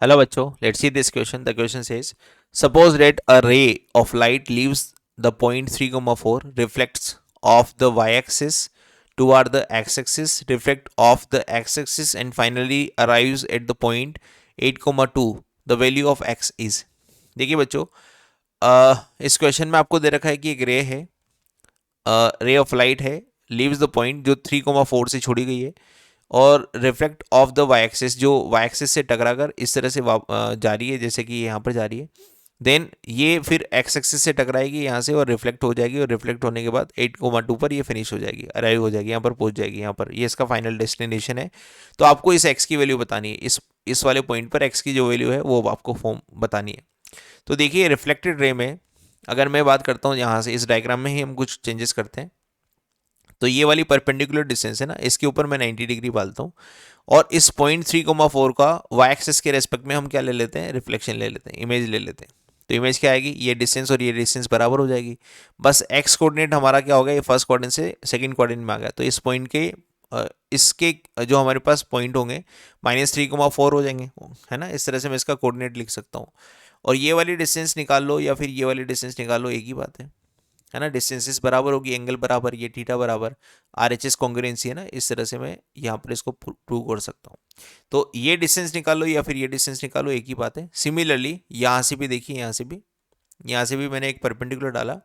Hello bachcho, let's see this question. The question says, suppose that a ray of light leaves the point 3, 4, reflects off the y-axis toward the x-axis, reflect off the x-axis and finally arrives at the point 8, 2. The value of x is. देखिए बच्चों, इस question में आपको दे रखा है कि एक ray है, रे ऑफ लाइट है, लीव्स द पॉइंट जो 3, 4 से छोड़ी गई है और reflect off the y axis जो वाई एक्सिस से टकराकर इस तरह से जा रही है जैसे कि यहाँ पर जा रही है। देन ये फिर एक्स एक्सिस से टकराएगी यहाँ से और रिफ्लेक्ट हो जाएगी और रिफ्लेक्ट होने के बाद 8, 2 पर ये फिनिश हो जाएगी, अराइव हो जाएगी, यहाँ पर पहुँच जाएगी, यहाँ पर ये इसका फाइनल डेस्टिनेशन है। तो आपको इस एक्स की वैल्यू बतानी है, इस वाले पॉइंट पर एक्स की जो वैल्यू है वो आपको फॉर्म बतानी है। तो देखिए रिफ्लेक्टेड रे में अगर मैं बात करता हूँ यहाँ से इस डायग्राम में ही हम कुछ चेंजेस करते हैं। तो ये वाली परपेंडिकुलर डिस्टेंस है ना, इसके ऊपर मैं 90 डिग्री डालता हूँ और इस पॉइंट 3, 4 का वाई एक्सिस के रेस्पेक्ट में हम क्या ले लेते हैं, रिफ्लेक्शन ले लेते हैं, इमेज ले लेते हैं। तो इमेज क्या आएगी, ये डिस्टेंस और ये डिस्टेंस बराबर हो जाएगी। बस एक्स कोऑर्डिनेट हमारा क्या होगा, ये फर्स्ट कोऑर्डिनेट से सेकंड कोऑर्डिनेट में आ गया। तो इस पॉइंट के इसके जो हमारे पास पॉइंट होंगे -3, 4 हो जाएंगे, है ना। इस तरह से मैं इसका कोऑर्डिनेट लिख सकता हूँ। और ये वाली डिस्टेंस निकाल लो या फिर ये वाली डिस्टेंस निकाल लो, एक ही बात है ना। डिस्टेंसेस बराबर होगी, एंगल बराबर, ये थीटा बराबर RHS कॉन्ग्रुएंसी है ना। इस तरह से मैं यहाँ पर इसको प्रूव कर सकता हूँ। तो ये डिस्टेंस निकालो या फिर ये डिस्टेंस निकालो, एक ही बात है। सिमिलरली यहाँ से भी देखिए, यहाँ से भी मैंने एक परपेंडिकुलर डाला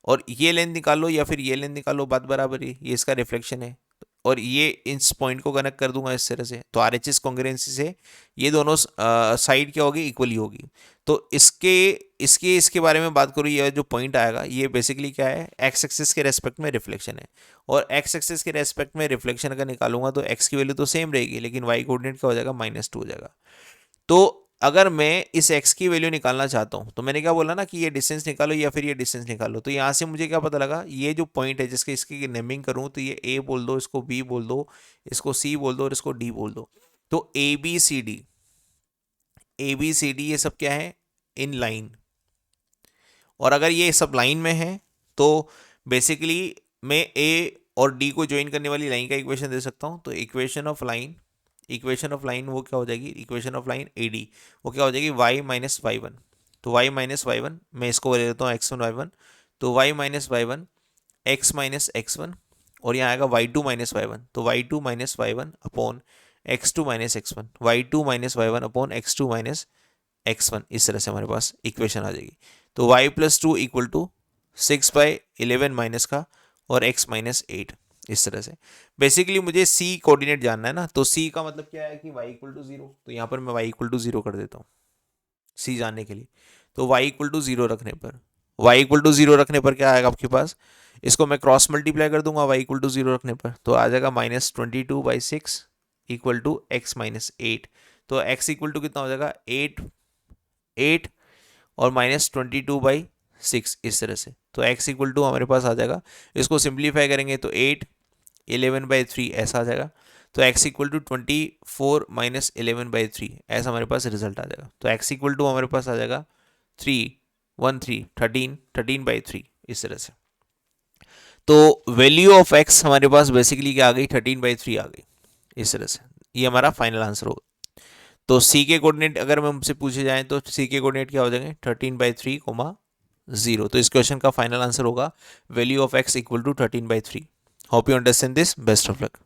और ये लेंथ निकालो या फिर ये लेंथ निकालो, बात बराबर है। ये इसका रिफ्लेक्शन है और ये इस पॉइंट को कनेक्ट कर दूंगा इस तरह से। तो RHS कॉन्ग्रुएंसी से ये दोनों साइड क्या होगी, इक्वली होगी। तो इसके बारे में बात करूँ, ये जो पॉइंट आएगा ये बेसिकली क्या है, एक्स एक्सिस के रेस्पेक्ट में रिफ्लेक्शन है। और एक्स एक्सिस के रेस्पेक्ट में रिफ्लेक्शन अगर निकालूंगा तो एक्स की वैल्यू तो सेम रहेगी, लेकिन वाई कोऑर्डिनेट क्या हो जाएगा, -2 हो जाएगा। तो अगर मैं इस x की वैल्यू निकालना चाहता हूँ तो मैंने क्या बोला ना कि ये डिस्टेंस निकालो या फिर ये डिस्टेंस निकालो। तो यहाँ से मुझे क्या पता लगा, ये जो पॉइंट है जिसके इसकी नेमिंग करूँ तो ये A बोल दो, इसको B बोल दो, इसको C बोल दो और इसको D बोल दो। तो ए बी सी डी ये सब क्या है, इन लाइन। और अगर ये सब लाइन में है तो बेसिकली मैं A और D को ज्वाइन करने वाली लाइन का इक्वेशन दे सकता हूँ। तो इक्वेशन ऑफ लाइन वो क्या हो जाएगी, इक्वेशन ऑफ लाइन AD वो क्या हो जाएगी, y-y1। तो y-y1 मैं इसको ले लेता हूँ x1y1। तो y-y1 x-x1 और यहाँ आएगा y2-y1। तो y2-y1 upon x2-x1, y2-y1 upon x2-x1। इस तरह से हमारे पास इक्वेशन आ जाएगी। तो y+2 = 6/11 माइनस का और x-8। इस तरह से बेसिकली मुझे c कोऑर्डिनेट जानना है ना। तो c का मतलब क्या है कि y = 0। तो यहाँ पर मैं y = 0 कर देता हूँ c जानने के लिए। तो y = 0 रखने पर क्या आएगा आपके पास, इसको मैं क्रॉस मल्टीप्लाई कर दूंगा y = 0 रखने पर। तो आ जाएगा -22/6 = x-8। तो x = कितना हो जाएगा, 8 और -22/6 इस तरह से। तो x = हमारे पास आ जाएगा, इसको सिंप्लीफाई करेंगे तो 8 11/3 ऐसा आ जाएगा। तो x = 24 - 11/3 ऐसा हमारे पास रिजल्ट आ जाएगा। तो x = हमारे पास आ जाएगा 13/3 इस तरह से। तो वैल्यू ऑफ x हमारे पास बेसिकली क्या आ गई, 13/3 आ गई इस तरह से। ये हमारा फाइनल आंसर होगा। तो c के कोऑर्डिनेट अगर मैं हमसे पूछे जाएं तो c के कोऑर्डिनेट क्या हो जाएंगे, 13/3, 0। तो इस क्वेश्चन का फाइनल आंसर होगा value of x = 13/3। Hope you understand this. Best of luck.